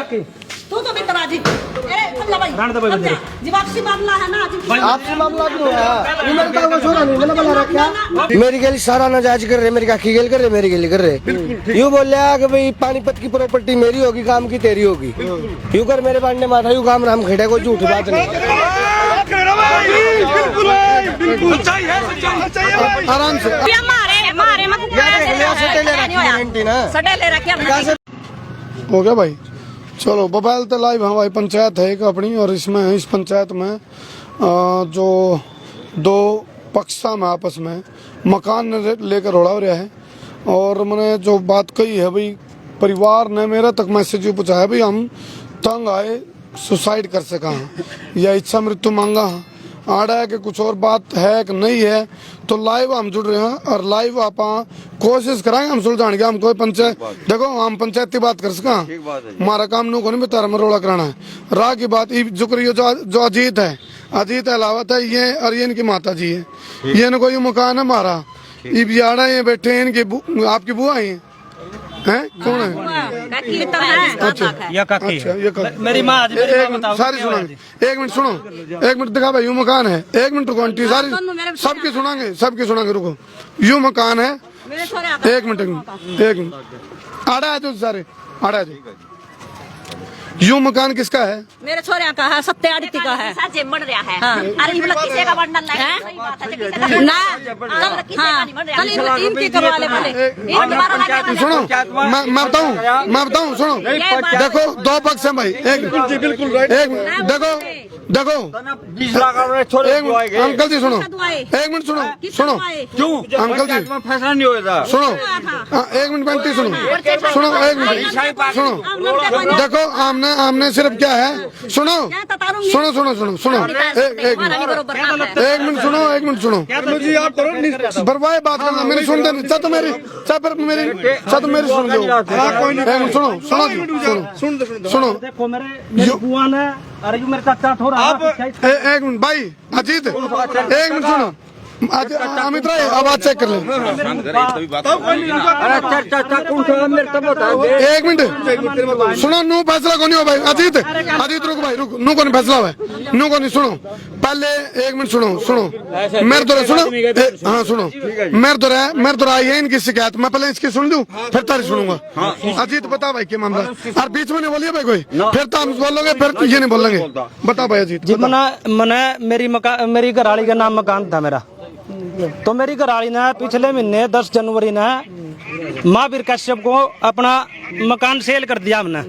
काकी तू तो मित्र जी भाई जी वापसी मामला है ना आपसे मामला क्यों है? मैंने छोड़ा नहीं, मैंने बोला रखा मेरी गली सारा नाजायज कर रहे, मेरी काकी गली कर रहे, मेरी गली कर रहे। यूँ बोल रहा कि भाई पानीपत की प्रॉपर्टी मेरी होगी, काम की तेरी होगी। यूँ कर मेरे बांटने माथा यूँ काम राम खेड़ा, कोई झूठी बात नहीं। आराम से हो गया भाई। चलो मोबाइल तो लाइव हमारी पंचायत है एक अपनी, और इसमें इस पंचायत में जो दो पक्ष में आपस में मकान लेकर रोड़ा हो रहा है। और मैंने जो बात कही है भाई, परिवार ने मेरा तक मैसेज पूछा है भाई हम तंग आए सुसाइड कर सका या इच्छा मृत्यु मांगा आड़ा है कि कुछ और बात है कि नहीं है, तो लाइव हम जुड़ रहे हैं और लाइव आप कोशिश कराएंगे हम सुलझाने के। हम कोई पंचायत देखो हम पंचायती बात कर सका, हमारा काम नु को नहीं बता रहा रोड़ा कराना है। राह की बात जो अजीत है, अजीत अलावत है ये, और ये इनकी माता जी है, ये न कोई मकान है हमारा, ये आड़ा ये बैठे हैं, इनकी आपकी बुआ है कौन है? अच्छा या काकी अच्छा ये मेरी माँ सारी सुनाएंगे। एक मिनट सुनो, एक मिनट दिखा भाई, यूँ मकान है, एक मिनट रुको आंटी, सारी सबकी सुनाएंगे रुको। यूँ मकान है, एक मिनट आड़ा है जो सारे आड़ा है। यूँ मकान किसका है? मेरे छोरे का है, सत्य आदित्य का है। बन रहा है हाँ। अरे ये किसी का बंडल नहीं है, सही बात है, किसी का ना किसी का नहीं बन रहा है। इनकी करवा ले वाले सुनो मैं बताऊं सुनो, देखो दो पक्ष है भाई, एक देखो अंकल जी सुनो, एक मिनट सुनो क्यों अंकल जी फैसला नहीं होगा? सुनो एक मिनट बनती सुनो एक मिनट सुनो। देखो आमने सिर्फ क्या है, सुनो एक मिनट सुनो जी, आप बरवाए बात करना, मेरी सुनते नहीं चाह तो मेरी सुन लो। एक मिनट सुनो देखो मेरे बुआ ने, अरे मेरे चाचा थोड़ा एक मिनट भाई अजीत, एक मिनट सुनो अमित राय अब आज चेक कर ले। एक मिनट सुनो, नू फैसला को नहीं हो भाई अजीत रुक भाई रुक, नू को नहीं फैसला हुआ, नू को नहीं। सुनो पहले एक मिनट सुनो मेरे तो सुनो, हाँ सुनो मेरे तो आई है इनकी शिकायत, मैं पहले इसकी सुन लूँ फिर तारी सुनूंगा। अजीत बता भाई क्या मामला, और बीच में नहीं बोलिए भाई कोई, फिर तो हम बोलोगे फिर ये नहीं बोलेंगे। बता भाई अजीत। मैंने मेरी घरवाली का नाम मकान था मेरा, तो मेरी घरवाली ने पिछले महीने 10 जनवरी ने महावीर कश्यप को अपना मकान सेल कर दिया हमने।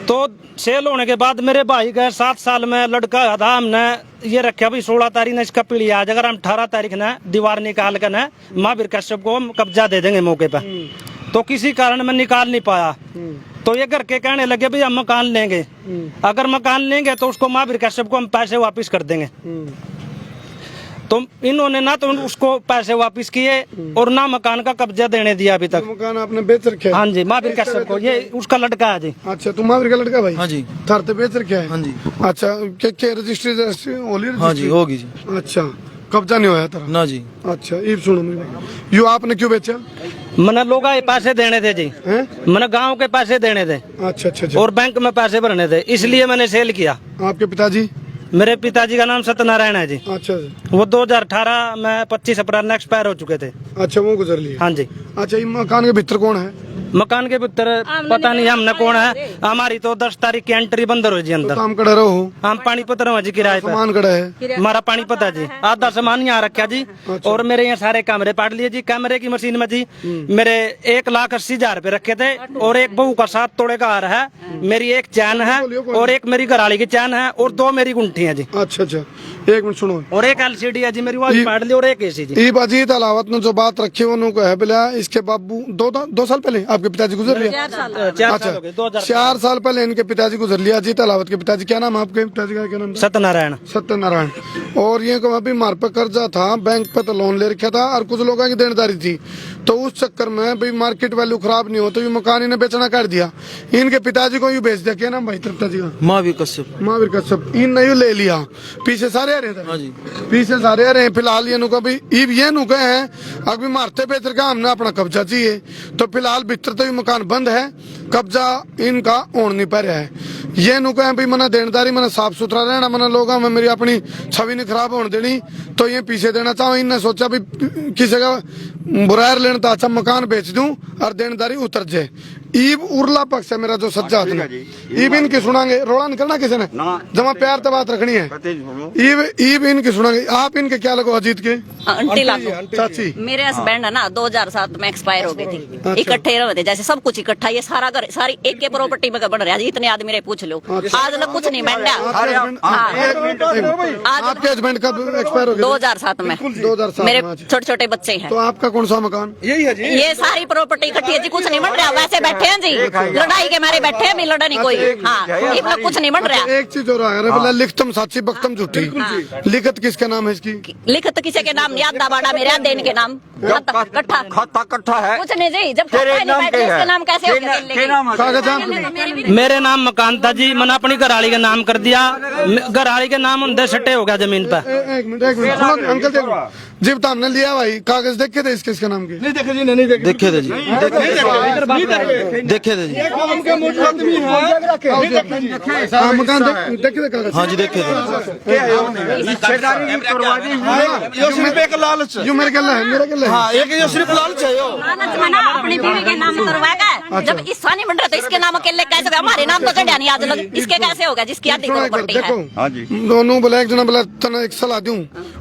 तो सेल होने के बाद मेरे भाई का 7 साल में लड़का था, हमने ये रखा भाई 16 तारीख ने इसका पीढ़ी आज, अगर हम 18 तारीख ने दीवार निकाल कर न महावीर कश्यप को हम कब्जा दे देंगे मौके पर। तो किसी कारण मैं निकाल नहीं पाया, तो ये घर के कहने लगे भाई हम मकान लेंगे, अगर मकान लेंगे तो उसको महावीर कश्यप को हम पैसे वापिस कर देंगे। तो इन्होंने ना तो उसको पैसे वापस किए और ना मकान का कब्जा देने दिया अभी तक। मकान आपने बेच रखे? हाँ जी, महावीर कश्यप को, ये उसका लड़का है जी। अच्छा तुम महावीर का लड़का भाई? हाँ जी। थारते बेच रखे है? हाँ जी। अच्छा क्या रजिस्ट्री होली? हाँ जी होगी जी। अच्छा कब्जा नहीं होया तेरा? ना जी। अच्छा ये सुनो मेरी, यू आपने क्यों बेचा? मैंने लोग पैसे देने थे जी, मैंने गाँव के पैसे देने थे। अच्छा और बैंक में पैसे भरने थे, इसलिए मैंने सेल किया। आपके पिताजी? मेरे पिताजी का नाम सत्यनारायण है जी। अच्छा वो 2018 में 25 अप्रैल में एक्सपायर हो चुके थे। अच्छा वो गुजर लिए? हाँ जी। अच्छा ये मकान के भीतर कौन है? मकान के भीतर पता नहीं हमने कौन है, हमारी तो 10 तारीख की एंट्री बंद हो जी अंदर। काम कड़ा रहो? हम पानीपत रहो जी किराए पे। सामान कड़ा है? हमारा पानीपत है जी, आधा सामान यहाँ रखा जी। और मेरे यहाँ सारे कैमरे पाट लिए जी, कैमरे की मशीन में जी मेरे 1,80,000 रुपए रखे थे, और एक बहू का 7 तोड़े का हार है, मेरी एक चैन है, और एक मेरी घरवाली की चैन है, और 2 मेरी गुंठी है जी। अच्छा एक मिनट सुनो, और एक LCD है जी मेरी, वो पाट ली, और एक AC जी। ये अजीत अलावत ने जो बात रखी उनको है बोला, इसके बाबू 2 साल पहले आपके पिताजी गुजर लिया? 4 साल पहले इनके पिताजी गुजर लिया। अजीत अलावत के पिताजी, क्या नाम आपके पिताजी का? क्या नाम? सत्यनारायण। और ये को अभी मार पे कर्जा था, बैंक पे तो लोन ले रखा था, और कुछ लोगों की देनदारी थी, तो उस चक्कर में भाई मार्केट वैल्यू खराब नहीं हो तो ये मकान इन्हें बेचना कर दिया। इनके पिताजी को यू बेच दिया। क्या नाम भाई पिताजी का? महावीर कश्यप। महावीर कश्यप। इन नहीं ले लिया, पीछे सारे आ रहे थे पीछे सारे आ रहे हैं फिलहाल ये नुका भाई ये नुका है अभी मारते बेहतर का हमने अपना कब्जा चाहिए तो फिलहाल भीतर तो मकान बंद है कब्जा इनका ओढ़ नहीं पा रहा है ये नुका है भाई मना देनदारी मना साफ सुथरा रहना मना लोगों में मेरी अपनी छवि नहीं खराब होने देनी तो ये पीछे देना चाहूँ इनने सोचा भी किसी का बुरायर लेना था अच्छा मकान बेच दूं और देनदारी उतर जाए ईब उर्ला पक्ष है मेरा जो सज्जा हाथ में ईब इनकी सुनांगे रोड़ा निकलना किसी ने जमा प्यार तो बात रखनी है ईब इनकी सुनांगे आप इनके क्या लगो अजीत के आंटी लागू चाची मेरे हस्बैंड है ना 2007 में एक्सपायर हो गए थे इकट्ठे रहे थे जैसे सब कुछ इकट्ठा ये सारा घर सारी एक के प्रॉपर्टी में बन रहा है इतने आदमी रे पूछ लो आज लोग कुछ नहीं बन रहा आपके हस्बैंड कब एक्सपायर हो गए 2007 में 2007 मेरे छोटे छोटे बच्चे हैं तो आपका कौन सा मकान यही है जी ये सारी प्रॉपर्टी इकट्ठी है जी कुछ नहीं बन रहा वैसे बैठे हैं जी लड़ाई के मारे बैठे हैं भी लड़ा नहीं कोई हाँ इसमें कुछ नहीं बन रहा एक चीज और अरे बोला लिखतम साची बख्तम झूठी लिखत किसका नाम है इसकी लिखत किसी के नाम याद बाड़ा मेरे देन के नाम कट्ठा खाता कट्ठा है कुछ नहीं जी जब तेरे कट्ठा नहीं नाम बैठे के उसके है नाम कैसे हो गया के नाम है कागज मेरे नाम मकान था जी मैंने अपनी घरवाली का नाम कर दिया घरवाली के नाम उनसे सटे हो गया जमीन पर एक मिनट सुनो अंकल देखो जी बता हमने लिया भाई कागज देखे थे इसके नाम के नहीं देखे जी नहीं देखे देखे थे जी देखे थे जी मकान देखे थे कागज हाँ जी देखे थे यो सिर्फ एक लालच जो मेरे गला है मेरा गला है हाँ एक यो सिर्फ लालच है यो लालच में ना अपनी बीवी के नाम करवाएगा जब इसका नहीं बन रहा तो इसके नाम अकेले कैसे होगा हमारे नाम तो चढ़ा नहीं आज लग इसके कैसे होगा जिसकी आधी प्रॉपर्टी है देखो दोनों बोला एक जना बोला तना एक सलाह दूं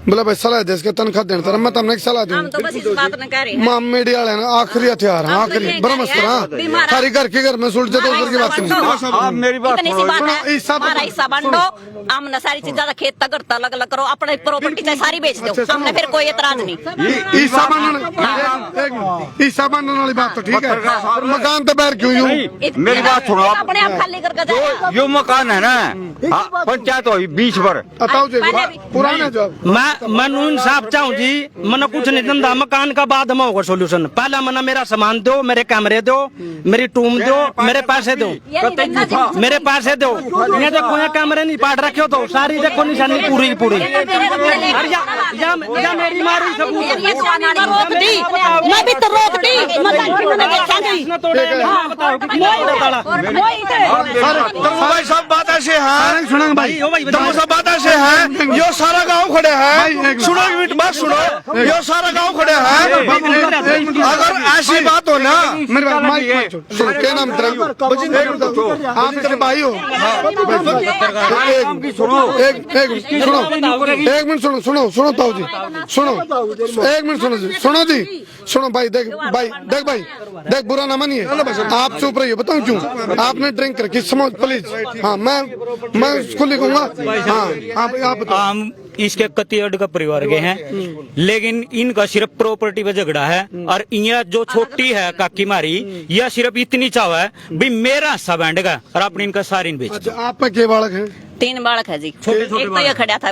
बोला भाई सलाह दे इसके तनख्वाह देना था मैं तुमने एक सलाह दूं हम तो बस इस बात न कह रहे हैं माम मीडिया वाले ना आखिरी हथियार है आखिरी ब्रह्मस्त्र हाँ सारी घर के घर में सुलझ जाए तो उधर की बात नहीं आप मेरी बात इतनी सी बात है हिस्सा हमारा हिस्सा बांटो हमने सारी चीजें खेत तक करता अलग अलग करो अपने प्रॉपर्टी चाहे सारी बेच दो हमने फिर कोई एतराज नहीं ईसा बांधने वाली बात तो ठीक है मकान तो बैर क्यों यूं मेरी बात सुनो आप अपने आप खाली करके जाए जो मकान है ना पंचायत हो 20 पर बताओ जी पुराने जो मैं इंसाफ चाहूँ जी मैंने कुछ नहीं धंधा मकान का बाद में होगा सोल्यूशन पहला मैंने मेरा सामान दो मेरे कैमरे दो मेरी टूम दो मेरे पैसे दो मेरे पैसे दो ये देखो ये कैमरे नहीं पाट रखे हो तो सारी देखो निशानी पूरी पूरी या मेरी मारी रोक दी मैं भी तो रोक दी भाई सब बात ऐसे है सुना भाई तुम सब बात ऐसे है यो सारा गांव खड़े हैं सुनो एक मिनट बात सुनो यो सारा गांव खड़े हैं अगर ऐसी बात हो ना मेरे भाई माइक सुनो क्या नाम तेरा आप इसके भाई हो एक मिनट सुनो ताऊ जी सुनो एक मिनट सुनो जी सुनो भाई देख भाई देख बुरा ना मानिए आप चुप रहिए बताऊं क्यों आपने ड्रिंक करके समझ प्लीज हाँ मैं खुली कहूँगा हाँ आप बताओ हम इसके कतियड का परिवार के हैं लेकिन इनका सिर्फ प्रॉपर्टी पे झगड़ा है और यह जो छोटी है काकी मारी यह सिर्फ इतनी चाव है भाई मेरा हिस्सा बैंडेगा और अपने इनका सारी बेच अच्छा आप पे के बालक है 3 बालक है जी एक तो ये खड़ा था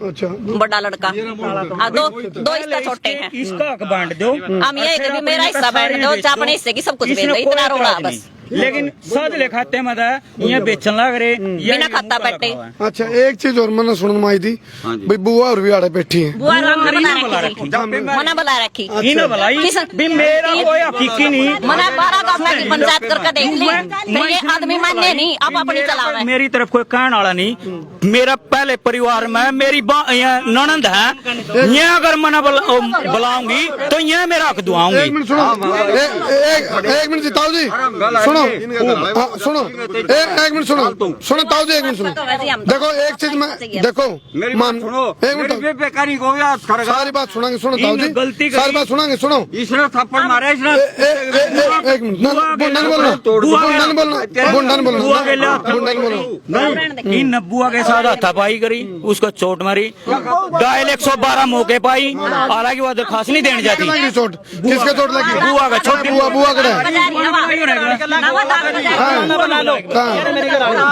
अच्छा बड़ा लड़का दो हिस्सा छोटे हैं इसका हक बांट दो हम ये कि भी मेरा हिस्सा बांट दो अपने हिस्से की सब कुछ बेच दो इतना रोड़ा बस लेकिन सादले खाते में ये बेचन लग रहे बिना खाता बैठे अच्छा एक चीज और मैंने सुनने में आई थी भाई बुआ और भी आड़े बैठी है बुआ मना बुला रखी मेरा कोई हकीकी नहीं मना 12 गांव की पंचायत करके देख ली ये आदमी मानने नहीं अब अपनी चला रहे मेरी तरफ कोई कहने वाला नहीं मेरा पहले परिवार में मेरी ननंद है ये अगर मना बुलाऊंगी तो ये मेरा हक दुआऊंगी एक मिनट सुनो एक मिनट ताऊ जी सुनो सुनो एक मिनट सुनो ताऊ जी एक मिनट सुनो देखो एक चीज में देखो मान एक मिनट सारी बात सुनांगे सुनो ताऊ जी सारी बात सुनांगे सुनो इसने थप्पड़ मारे इसने एक मिनट बुंडन बोलना इन नब्बुआ के साथ हाथापाई करी उसको चोट मारी डायल 112 मौके पाई हालांकि वो दरखास्त नहीं देनी जाती चोट किसके चोट लगी बुआ का छोटी बुआ का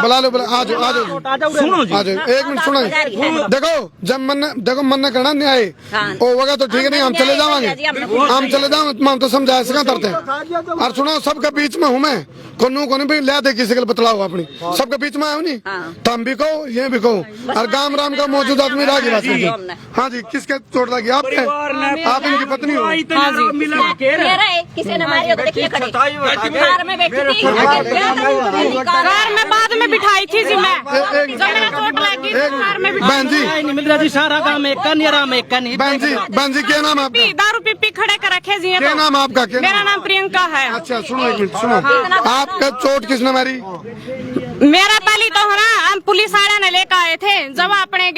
बुला लो आ जाओ सुनो जी एक मिनट सुनो देखो जब मन करना न्याय होगा तो ठीक है नहीं हम चले जाएंगे हम चले जाओ हम तो समझा सका करते हैं और सुनो सबके बीच में हूँ मैं कोनू कोनी भी ले दे किसी के लिए बतलाओ अपनी सबके बीच में आयो नहीं तो हम भी कहो ये भी कहो और गांव राम का मौजूद आदमी रागी बात कीजिए। हाँ जी, किसके चोट लगी? आपके? आप इनकी पत्नी हो? मेरा है, किसी ने मारी होगी, देखिए खड़ी कार में बैठी थी, कार में बाद में बिठाई थी जी मैं, जब मेरा चोट लगी तो कार में बिठाई। बहन जी नहीं मिल रहा जी, सारा काम एक का नहीं, आराम एक का नहीं। बहन जी क्या नाम है आपका? दारू पी खड़े कर रखे जी। क्या नाम है आपका? क्या मेरा नाम प्रियंका है। अच्छा सुनो एक मिनट सुनो, आपका चोट किसने मारी? मेरा पहली तो है ना, हम पुलिस वाले ने लेकर आए थे जब अपने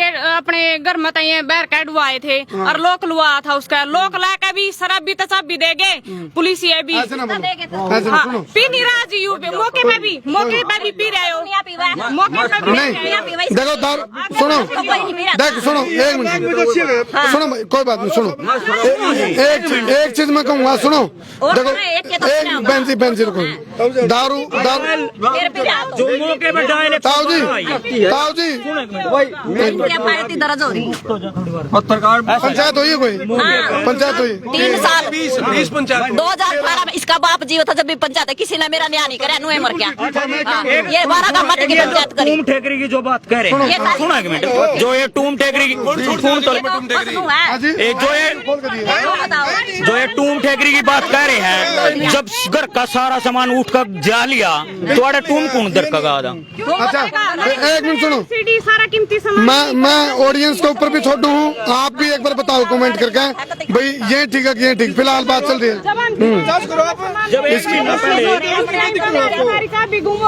घर में तय बैर कैड आए थे और लोक लुआ था उसका, लोक लाके भी शराब भी तसाब भी देगे पुलिस ये भी ऐसे ना बोलो, ऐसे ना सुनो। पी नहीं रहा जी, मौके पे भी पी रहे हो, मौके पे भी नहीं देखो दारू सुनो, देख सुनो एक मिनट सुनो भाई, कोई बात नहीं सुनो, एक चीज मैं कहूँगा सुनो, देखो एक बहन जी रुको, दारू जो मौके पे डाले ताऊ जी दर्ज हो रही पंचायत हुई है कोई? पंचायत हुई 3 साल 2018 में इसका बाप जीव था जब भी पंचायत, किसी ने मेरा न्याय नहीं करा, नुए मर गया। ये 12 का मत की पंचायत करी। टूम टेकरी की जो बात कह रहे हैं, सुनो एक मिनट, जो ये टूम टेकरी की जो ये टूम टेकरी की बात कह रहे हैं, जब घर का सारा सामान उठ कर जा लिया तो अरे टूम कौन दर का गादा? अच्छा एक मिनट सुनो, सारा कीमती सामान मैं ऑडियंस के ऊपर भी छोड़ू हूँ, आप भी एक बार बताओ कमेंट करके भाई ये ठीक है कि ये ठीक, फिलहाल बात चल रही है। जब एक महीना पहले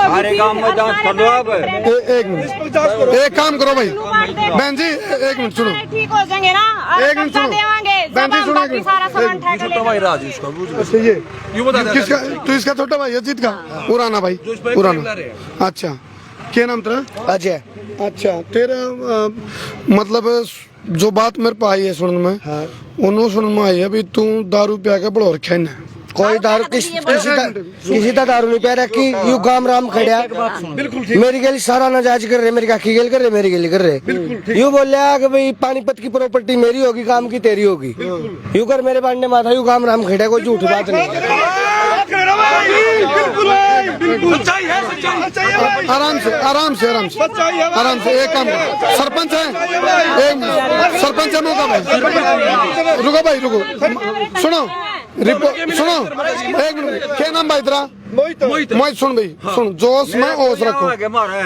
हमारे गांव में जांच कर लो आप। एक मिनट एक काम करो भाई, बहन जी एक मिनट सुनो, ठीक हो जाएंगे ना, एक मिनट सुनो बहन जी सुनो, सारा सामान अच्छा ये किसका? तो इसका छोटा भाई अजीत का? पुराना भाई पुराना। अच्छा क्या नाम तेरा? अजय। अच्छा तेरा मतलब जो बात मेरे पे आई है सुनने में, उन्होंने सुनने में आई है भी तू दारू पिया के बड़ो रखे न कोई दारू किसी का दारू नहीं पी रखी, यू काम राम खड़ा मेरी गली सारा नाजायज कर रहे, मेरी काकी गल कर रहे, मेरी गली कर रहे, यू बोल रहा कि भाई पानीपत की प्रॉपर्टी मेरी होगी, काम की तेरी होगी, यू कर मेरे बांटने माथा, यू काम राम खड़ा, कोई झूठी बात नहीं। आराम से एक काम सरपंच है, सरपंच है मौका भाई, रुको भाई रुको, सुनो सुनो एक मिनट, क्या नाम भाई तेरा? मोहित। सुन भाई सुन, जोश में होश रखो,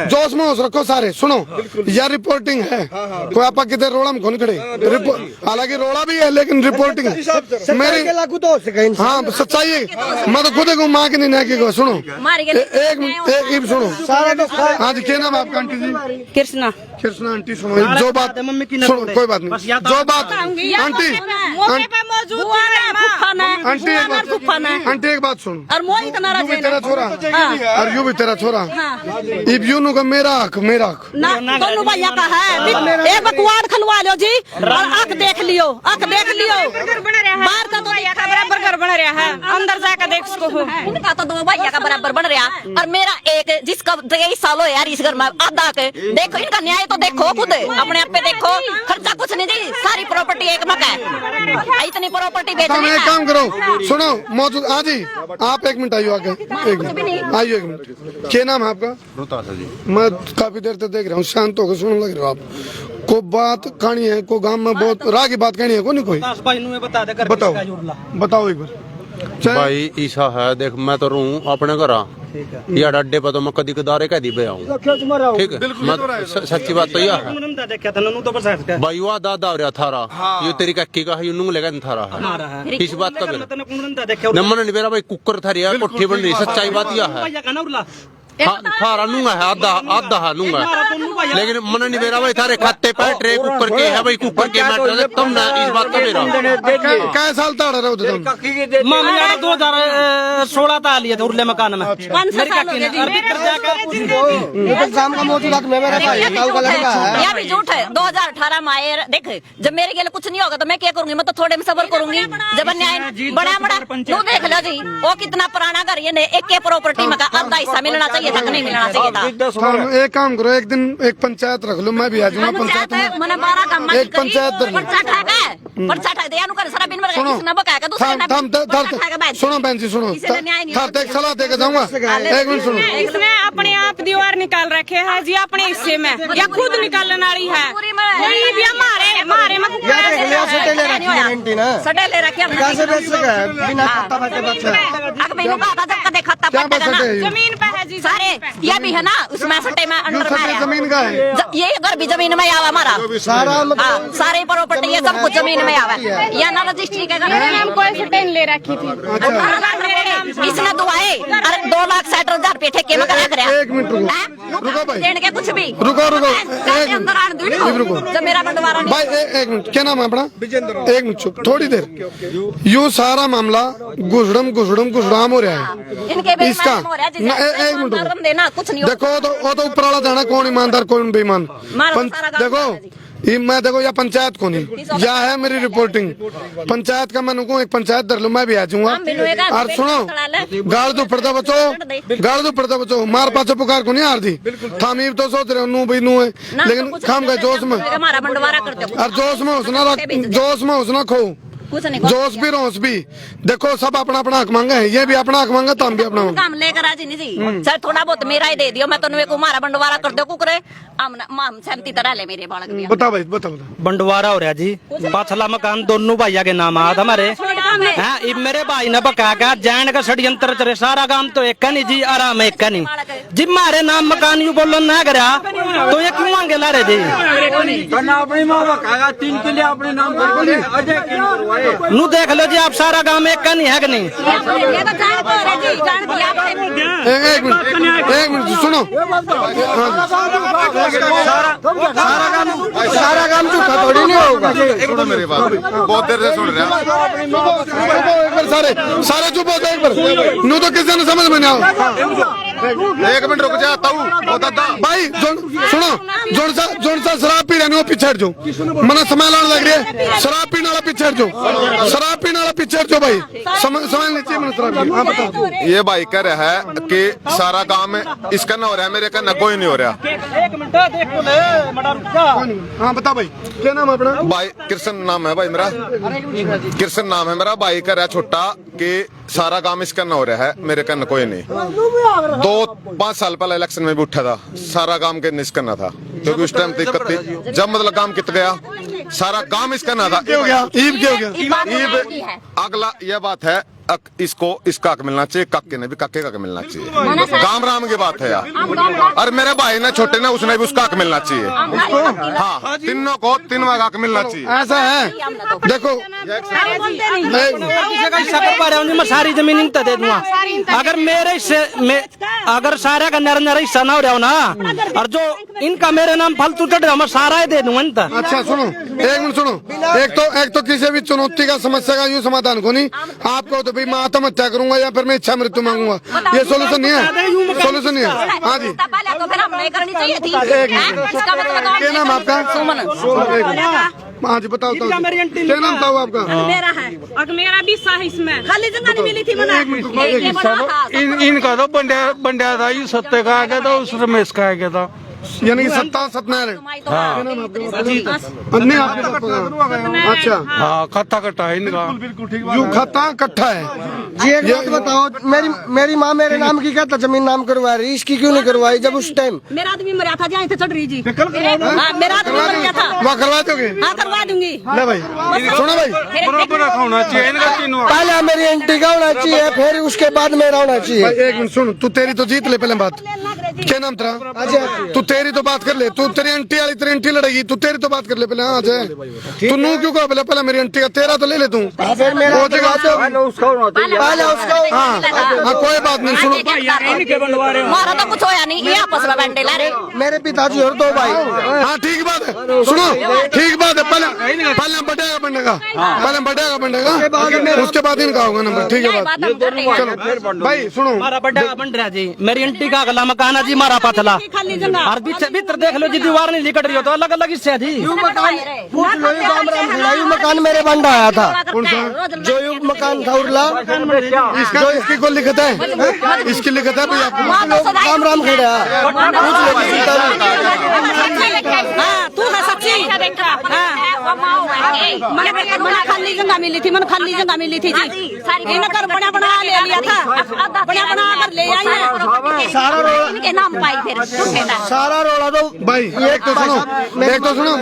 जोश में होश रखो सारे, सुनो यह रिपोर्टिंग है, कोई आप किधर रोड़ा में कौन खड़े, हालांकि रोड़ा भी है लेकिन रिपोर्टिंग है मेरी लागू तो हो सके। हाँ सच्चाई है, मैं तो खुद को माँ की नहीं की, सुनो एक मिनट सुनो सारा तो। हाँ जी क्या नाम आपका आंटी जी? कृष्णा आंटी सुनो, जो बात सुनो कोई बात नहीं, जो बात आंटी आंटी एक बात सुनो, और मोही तुम्हारा भी तेरा छोरा और यू भी तेरा छोरा, इब यू नु का मेरा हक ना दोनों भैया का है, एक बकवाड़ खलवा लो जी और आंख देख लियो बाहर का तो देखा बराबर घर बन रहा है, अंदर जाकर देख उसको, इनका तो 2 भैया का बराबर बन रहा और मेरा एक जिसका 23 साल हो यार इस घर में आधा के देखो, इनका न्याय तो देखो खुद अपने आप पे देखो, खर्चा कुछ नहीं जी, सारी प्रॉपर्टी एक मका है, इतनी प्रॉपर्टी बेचनी है। एक काम करो सुनो मौजूद आज ही आप 1 मिनट आइयो आगे, 1 मिनट आइयो 1 मिनट, क्या नाम है आपका? रोहतास जी। मैं काफी देर से देख रहा हूँ, शांत होकर सुनने लग रहे हो आप, को बात कहानी है, को गांव में बहुत राह की बात कहनी है, को नहीं कोई बताओ एक बार भाई ईसा है, देख मैं तो रहूं अपने घर यार अड्डे पर तो मैं कदी कदारे कह दी बे आऊं, ठीक है सच्ची बात तो यह है भाई, वो दादा हो रहा थारा ये तेरी कक्की का है, यूं लेगा थारा है, इस बात का नमन नहीं मेरा भाई कुकर था रिया कोठी बन रही, सच्चाई बात यह है थारा नूंगा है, आधा है नूंगा, लेकिन मन नहीं मेरा भाई थारे खाते पे ट्रे कुकर के है भाई, कुकर के मैटर तब ना इस बात का मेरा क्या साल ताड़ रहे हो तुम? मामला 2016 था लिए थे उरले मकान में, मेरी काकी ने काम का मौजूद में मेरा यह भी झूठ है। 2018 में आए देख, जब मेरे लिए कुछ नहीं होगा तो मैं क्या करूंगी, मैं तो थोड़े में सबर करूंगी, जब न्याय बड़ा तू देख लो जी, वो कितना पुराना घर ये एक के प्रॉपर्टी में आधा हिस्सा मिलना चाहिए था, नहीं मिलना चाहिए था। एक काम करो, एक दिन एक पंचायत रख लो, मैं भी आ जाऊंगा पंचायत में, मैंने 12 का एक पंचायत पर्चा ठा दे कर सारा बिन सुनो इसने बका के दूसरे ने सुनो बहन जी सुनो थार एक सलाह देकर जाऊंगा। एक मिनट सुनो, इसने अपने आप दीवार निकाल रखे है जी अपने हिस्से में या खुद निकालने वाली है कोई भी हमारे सटे ले रखे कैसे बेच सके बिना खाता बाटे बच्चा? जमीन पे है जी सारे ये भी है ना उसमें सटे में अंडर में है। जमीन का है ये घर भी जमीन में आवा हमारा सारा सारे प्रॉपर्टी ये सब कुछ जमीन में आवा या ना रजिस्ट्री के नाम कोई सटेन ले रखी थी इसने दुआए अरे 2,60,000 रुपये ठेके में रख रहा। एक मिनट रुको भाई, देने के कुछ भी रुको अंदर आने दो जब मेरा बंटवारा भाई एक मिनट, क्या नाम है अपना? एक मिनट चुप, थोड़ी देर। यू सारा मामला गुजड़म हो रहा है इनके इसका एक मिनट देना कुछ नहीं देखो वो तो ऊपर वाला जाना कौन ईमानदार कौन बेईमान। देखो मैं देखो या पंचायत को नहीं या है मेरी रिपोर्टिंग पंचायत का मैं नुकूं एक पंचायत दर लूं मैं भी आ जाऊंगा। और सुनो गाड़ दो पड़ता बचो मार पाछो पुकार को नहीं हार दी थामी तो सोच रहे नू भाई नू है लेकिन खाम गए जोश में हमारा बंटवारा कर दो और जोश में हौसला खो कुछ नहीं जोश भी रोस भी देखो सब अपना अपना हक मांगा है ये भी अपना हक मांगा तो हम भी अपना काम लेकर आज नहीं जी सर थोड़ा बहुत मेरा ही दे दियो मैं तो हमारा बंटवारा कर दो कुकरे हम सहमति तरह ले मेरे बालक भी बता भाई बता बंटवारा हो रहा जी। पाछला मकान दोनों भैया के नाम आता हमारे हैं। मेरे भाई ने बका का जैन का षड्यंत्र चले सारा काम तो एक नहीं जी आराम एक नहीं जी मारे नाम मकान यू बोलो ना करा तो ये क्यों मांगे ला रहे जी अपनी माँ बकाया 3 किले अपने नाम कर नू देख लो जी आप सारा काम एक का नहीं है कि नहीं। एक मिनट सुनो सारा काम झूठा थोड़ी नहीं होगा। सुनो मेरी बात बहुत देर से सुन रहे हैं। एक बार सारे चुप हो जाओ एक बार नू तो किसी ने समझ में नहीं आओ। एक मिनट रुक जाता हूँ भाई सुनो जोन सा शराब पी रहे हो पीछे हट जाओ मना समय लाने लग रही है शराब पीने वाला पीछे हट जाओ भाई समझ लीजिए मैंने शराब पी। हाँ बताओ ये भाई कह रहा है कि सारा काम इसका ना हो रहा है मेरे का ना कोई नहीं हो रहा। हाँ बता भाई क्या नाम है अपना? भाई कृष्ण नाम है भाई मेरा कृष्ण नाम है मेरा। भाई कह रहा है छोटा कि सारा काम इसका ना हो रहा है मेरे का ना कोई नहीं। 2-5 साल पहले इलेक्शन में भी उठा था सारा काम के निस करना था क्योंकि उस टाइम दिक्कत थी जब मतलब काम कित गया सारा काम इसका ना था क्या हो गया ईब क्या हो गया ईब अगला यह बात है इसको इसका हक मिलना चाहिए काके ने भी काके का हक मिलना चाहिए। काम राम की बात है यार और मेरे भाई ने छोटे ने उसने भी उसका हक मिलना चाहिए। हाँ तीनों को 3 का हक मिलना चाहिए। ऐसा है देखो मैं सारी जमीन इनका दे दूंगा अगर मेरे हिस्से में अगर सारा का नर हिस्सा ना हो रहा हो ना और जो इनका मेरे नाम फालतू चढ़ रहा मैं सारा ही दे दूंगा इनका। अच्छा सुनो एक मिनट सुनो एक तो किसी भी चुनौती का समस्या का यूँ समाधान को नहीं आपको तो भाई मैं आत्महत्या करूंगा या फिर मैं इच्छा मृत्यु मांगूंगा ये सोल्यूशन नहीं है हाँ जी क्या नाम आपका? हाँ जी बताओ क्या नाम था आपका? मेरा है और मेरा भी सा है इसमें खाली जगह नहीं मिली थी मना इनका तो बंडिया था ये सत्य का आ गया था उस रमेश का आ गया था यानी कि सत्यनारायण। अच्छा हाँ खाता कट्टा है इनका यू खाता कट्ठा है जी एक बात बताओ मेरी माँ मेरे नाम की क्या जमीन नाम करवा रही इसकी क्यों नहीं करवाई जब उस टाइम मेरा आदमी मरा था जहाँ से चढ़ रही जी मेरा आदमी मर गया था वहाँ करवा दोगे? हाँ करवा दूंगी। ले भाई सुनो भाई बराबर होना चाहिए इनका तीनों पहले मेरी एंटी का होना चाहिए फिर उसके बाद मेरा होना चाहिए। एक मिनट सुन तू तेरी तो जीत ले पहले बात क्या नाम तेरा? तू तेरी तो बात कर ले तू तेरी आंटी वाली तेरी आंटी लड़ेगी तू तेरी तो बात कर ले पहले। हाँ अजय तू नू क्यों कहा पहले मेरी आंटी का तेरा तो ले ले तू फिर मेरा हो जाएगा पहले उसका हाँ कोई बात नहीं सुनो मारा तो कुछ होया नहीं ये आपस में बंटे ला रहे मेरे पिताजी और 2 भाई। हाँ ठीक बात है सुनो ठीक बात है पहले बढ़ेगा उसके बाद इनका होगा नंबर ठीक है बात चलो भाई सुनो हमारा बड़ा बन रहा जी मेरी आंटी का अगला मकान है जी मारा पाथला और भीतर देख लो जी दीवार नहीं लिकट रही हो तो अलग अलग हिस्से जी मकान मेरे बन आया था जो यू मकान था उरला इसकी को लिखता है इसकी लिखता है भैया राम राम खेड़ा तू है सच्ची मन खाली जगह मिली थी, मन खाली जगह मिली थी जी। इन्हें घर बना बना ले लिया था, बना बना कर ले आई है। सारा रोला इनके नाम पाई फिर सारा रोला तो भाई एक तो सुनो,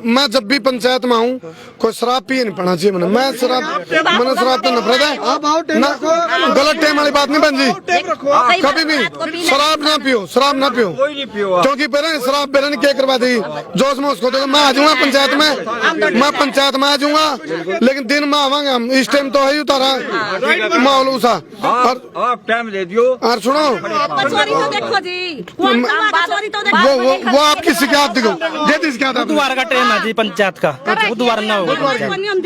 मैं जब भी पंचायत में आऊँ कोई शराब पिए नहीं पड़ना चाहिए मैंने शराब तो नफरत है ना, गलत टाइम वाली बात नहीं बन जी। कभी भी शराब ना पियो, क्योंकि पहले शराब पहले ने क्या करवा दी जोश में उसको। मैं आ जाऊंगा पंचायत में, आ जाऊंगा, लेकिन दिन में आवांगे हम। इस टाइम तो है ही उतारा माहौल सा। आप टाइम दे दियो और सुनो, चोरी तो देखो जी, वो आपकी शिकायत देखो, दे दी शिकायत आपने। बुधवार का टाइम है जी पंचायत का, बुधवार ना होगा।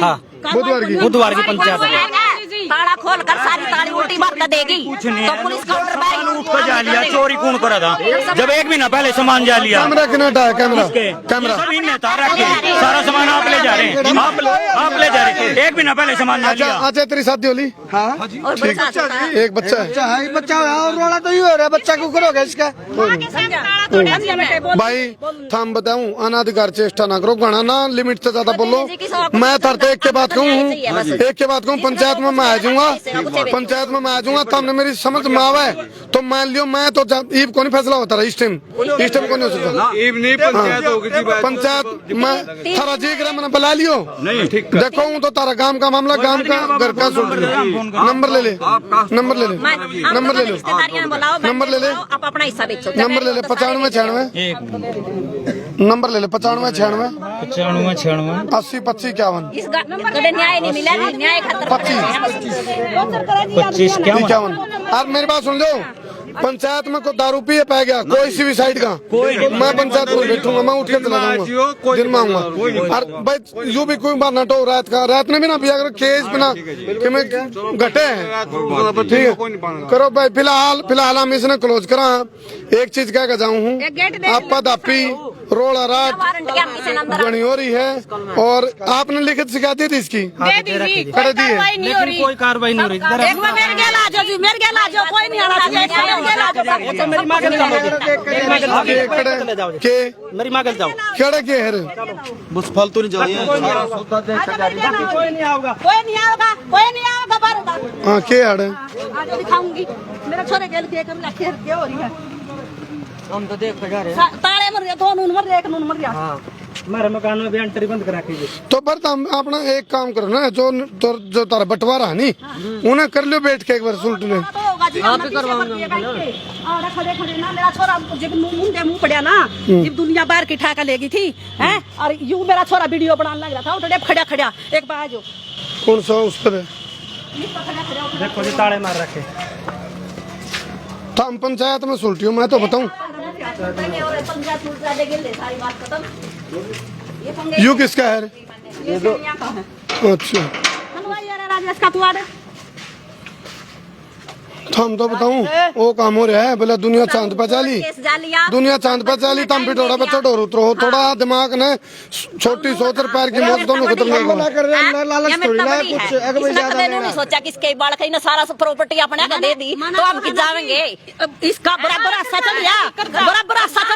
हाँ, बुधवार की पंचायत है। ताला खोल कर सारी ताली उल्टी मार देगी तो पुलिस काउंटर में उठ कर जा लिया, चोरी कौन करा था जब 1 महीना पहले सामान जा लिया। कैमरा कितना है? कैमरा सब इनने तार रखे, सारा सामान आप ले जा रहे हैं, आप ले जा रहे हैं। 1 महीना पहले सामान जा लिया। अच्छा तेरी शादी होली? हाँ ठीक, एक बच्चा है। बच्चा और रोला तो ही हो रहा है, बच्चा क्यों करोगे इसका? भाई थाम बताऊं, अनाधिकार चेष्टा ना करो, गाना ना लिमिट से ज्यादा बोलो। मैं थरते एक के बात कहूँ, पंचायत में मैं आ जाऊंगा, तो हमने मेरी समझ में आवा है तो मान लियो। मैं तो ईब को नहीं फैसला होता रहा, इस टाइम को नहीं हो सकता। पंचायत में थारा जी करे मैंने बुला लियो, देखो हूँ तो तारा काम का मामला, काम का घर का सुन। नंबर ले ले, नंबर ले ले अपना हिस्सा बेचो। नंबर ले ले 9596, नंबर ले ले 9596 80 25 51 न्याय नहीं मिला, न्याय खत्म 25 51। और मेरी बात सुन लो, पंचायत में कोई दारू पिए पै गया कोई सी भी साइड का, मैं पंचायत में बैठूंगा, मैं उठ के चला जाऊंगा, दिन में आऊंगा। और भाई यू भी कोई बार नटो रात में भी ना पिया करो, केस बिना कि मैं घटे हैं, ठीक है करो भाई। फिलहाल हम इसने क्लोज करा। एक चीज कह के जाऊँ हूँ, आपा दापी रोड़ा राट गणी हो रही है, और आपने लिखित शिकायत दी थी इसकी, दे दी जी, कर दी है, कोई कार्रवाई नहीं हो रही। एक बार मेरे गेल आ जाओ जी, मेरे गेल आ जाओ, कोई नहीं आना चाहिए। मेरी माँ के जाओ, मेरी माँ के जाओ, केड़े के है बस फालतू नहीं जाओ, कोई नहीं आओगा। बाहर हाँ के हड़ है? आज दिखाऊंगी मेरे छोरे गेल के कर ला खेर के हो रही है। हम तो देख जा रहे ताले मर गया, 2 नून मर गया, 1 नून मर गया। हमारे मकान में भी एंट्री बंद करा के। तो पर तुम अपना एक काम करो ना, जो तारा बंटवारा है नी, उन्हें कर लो बैठ के एक बार सुलट ले। आप ही करवाऊंगा खड़े ना, मेरा छोरा जब मुंह पड़ा ना, जब दुनिया बाहर की ठाका लेगी थी हैं, और यूं मेरा छोरा वीडियो बनाने लग रहा था, उठे खड़ा एक बार जो कौन सा उस पर देखो जी ताले मार रखे। हम पंचायत में सुलटी हूँ, मैं तो बताऊँ यू किसका है? अच्छा हम तो बताऊं वो काम हो रहा है, बोला दुनिया चांद पे चली, तम पिटोड़ा पे चढ़ोर उतरो। थोड़ा दिमाग ने छोटी सोच पैर की मौत दोनों खत्म नहीं सोचा कि इसके बाल कहीं ना सारा प्रॉपर्टी अपने का दे दी तो हम किस जाएंगे। इसका बराबर रास्ता चढ़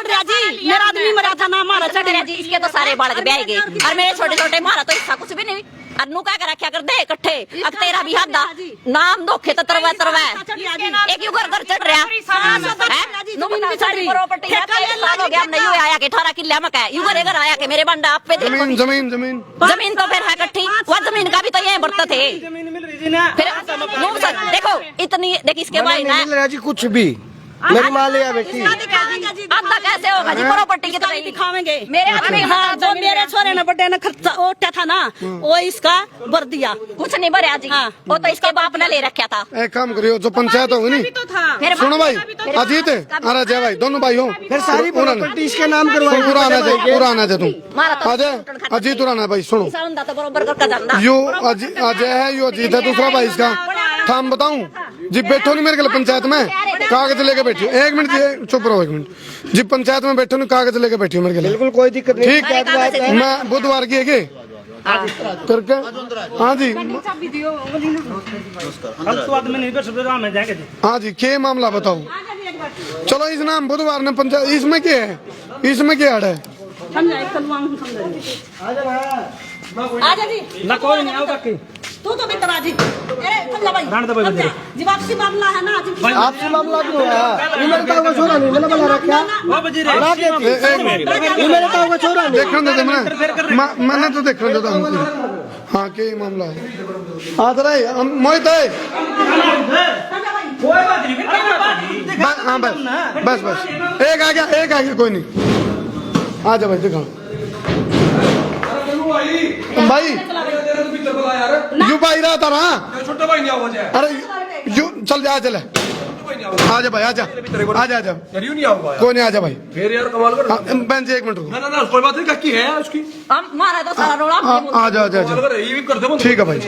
रहा जी, मेरा आदमी मरा था ना, मारा चढ़ रहा जी। इसके तो सारे बाल ब्याह गए और मेरे छोटे छोटे मारा तो हिस्सा कुछ भी नहीं। अनु का रखा कर दे इकट्ठे, अब तेरा भी हद नाम धोखे तो तरवा एक ही घर चढ़ रहा प्रॉपर्टी नहीं आया कि 18 किले में यू घर आया कि मेरे बंडा आप पे जमीन तो फिर है इकट्ठी, वो जमीन का भी तो ये बरत थे। फिर देखो इतनी देख इसके भाई ना कुछ भी मेरी माँ ले बेटी आधा कैसे होगा जी, प्रॉपर्टी की तो दिखावेंगे। मेरे आदमी हाँ, जो मेरे छोरे ने बर्थडे ने खर्चा उठा था ना, वो इसका भर दिया, कुछ नहीं भरा जी। वो तो इसके बाप ने ले रखा था। एक काम करियो, जो पंचायत होगी नी, सुनो भाई, अजीत अरे जय भाई, दोनों भाई हो, फिर सारी प्रॉपर्टी इसके नाम करवाई। पूरा आना चाहिए तुम अजय, अजीत उराना भाई। सुनो यो अजय है, यो अजीत है, दूसरा भाई इसका। हम बताऊं जी, बैठो नहीं मेरे पंचायत में, कागज लेके बैठी। 1 मिनट चुप रहो, 1 मिनट जी। पंचायत में बैठो नहीं, कागज लेके बैठी मेरे लिए, बिल्कुल कोई दिक्कत नहीं। ठीक है, मैं बुधवार की है करके। हाँ जी, हाँ जी, क्या मामला बताओ। चलो इस नाम बुधवार ने पंचायत, इसमें क्या है, इसमें क्या है? समझाए खलवा समझाए आजा जी ना कोई नहीं आओ काकी तू तो भी तराजी अरे खल्ला भाई रहने दो भाई बंदे। जी वापसी मामला है ना आज आपसे मामला क्यों है? ये मेरे ताऊ का छोरा नहीं, मैंने बोला रखा। ओ बजीरे ये मेरे ताऊ का छोरा नहीं। देखने दे मैंने तो देखने देता हूँ। हाँ क्या मामला है? आज रहे मोहित है। कोई बात नहीं हाँ बस एक आ गया कोई नहीं। आ जा भाई दिखा भाई यू भाई रहा था ना छोटा भाई नहीं आवाज है अरे यू चल जा चले आजा भाई आजा यार यूं नहीं आऊंगा कोई नहीं आजा भाई फिर यार कमाल कर बहन जी 1 मिनट रुको ना कोई बात नहीं काकी है उसकी हम मारा तो सारा रोड़ा आजा कमाल कर ये भी कर दे ठीक है भाई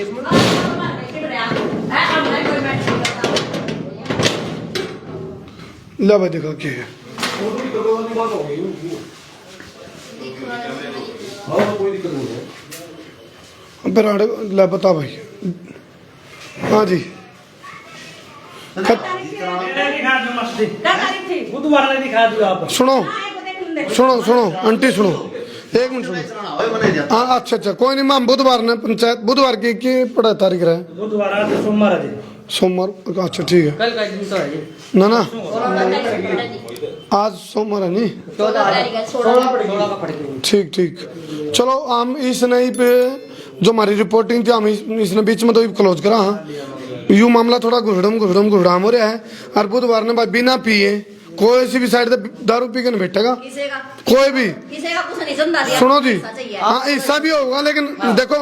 ला भाई देखो क्या है ला बता भाई हाँ जी बुधवार ने दिखा दिया आप सुनो आंटी सुनो 1 मिनट सुनो हाँ अच्छा कोई नहीं मैम बुधवार ने पंचायत बुधवार की पड़ा तारीख रहा है बुधवार आज सोमवार है जी सोमवार अच्छा ठीक है ना आज सोमवार है नहीं ठीक चलो हम इस नहीं पे जो हमारी रिपोर्टिंग थी हम इसने बीच में तो क्लोज करा हाँ यू मामला थोड़ा घुड़ाम हो रहा है और बुधवार ने भाई बिना पिए कोई सी भी साइड से दारू पी के नहीं बैठेगा कोई भी सुनो जी हाँ ऐसा भी होगा लेकिन देखो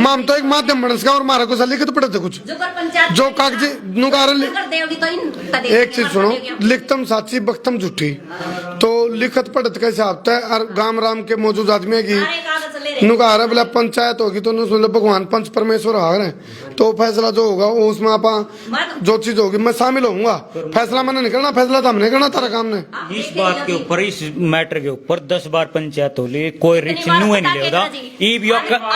माम तो एक माध्यम बनस का और मारा को लिखित पड़े थे कुछ जो कागजी नुकार एक चीज सुनो लिखतम साची बख्तम झूठी तो लिखत पढ़त कैसे आता है और गाम राम के मौजूद आदमी की नुकार बोला पंचायत होगी तो भगवान पंच परमेश्वर आ रहे तो फैसला जो होगा उसमें आप जो चीज होगी मैं शामिल होऊंगा फैसला मैंने नहीं करना फैसला तो हमने करना तारा काम ने इस बात के ऊपर इस मैटर के ऊपर 10 बार पंचायत हो ली कोई रिक्स नहीं लेगा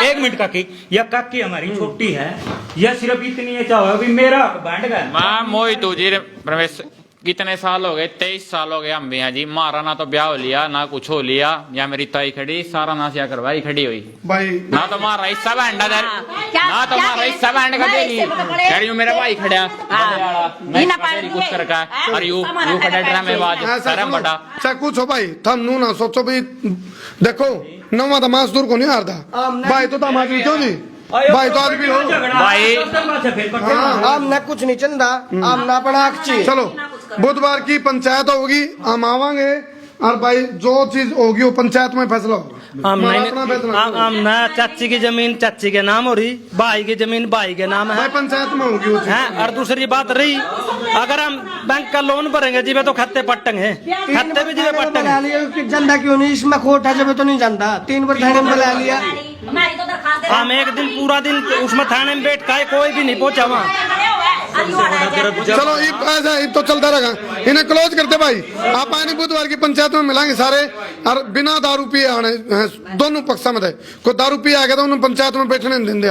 1 मिनट काकी या काकी हमारी छोटी है या सिर्फ इतनी है चाहो अभी मेरा बैंड गया मां मोहित जी रमेश कितने साल हो गए 23 साल हो गए हम भी हैं जी मारा ना तो ब्याह हो लिया ना कुछ हो लिया या मेरी ताई खड़ी सारा ना सिया करवाई खड़ी हुई भाई ना तो मारा हिस्सा बैंड ना तो मारा हिस्सा बैंड का दे नहीं यार यू मेरा भाई खड़ा मैं कुछ करका और यू खड़ा ड्रामे बाज शर्म बड़ा चाहे कुछ हो भाई थम नू ना सोचो भाई देखो नवा तो मजदूर को नहीं हारता भाई तो तमाज क्यों जी भाई तो आज भी हो भाई आम ना कुछ नहीं चंदा आम ना अपना अक्षी चलो बुधवार की पंचायत होगी हम आवांगे और भाई जो चीज होगी वो पंचायत में फैसला होगा आम ना चाची की जमीन चाची के नाम हो रही भाई की जमीन भाई के नाम है पंचायत में होगी वो हैं और दूसरी बात रही अगर हम बैंक का लोन भरेंगे जी तो खत्ते पट्टेंगे खत्ते भी जी पट्टेंगे जनता क्यों नहीं इसमें खोट है जब तो नहीं जानता 3 बार थाने में बुला लिया हम एक दिन पूरा दिन उसमें थाने में बैठ का कोई भी नहीं पहुंचा वहाँ चलो ये तो चलता रहेगा इन्हें क्लोज करते भाई आप आने बुधवार की पंचायत में मिलाएंगे सारे और बिना दारू पिए आने दोनों पक्षा में थे कोई दारू पिए आ गया तो उन्हें पंचायत में बैठने नहीं देंगे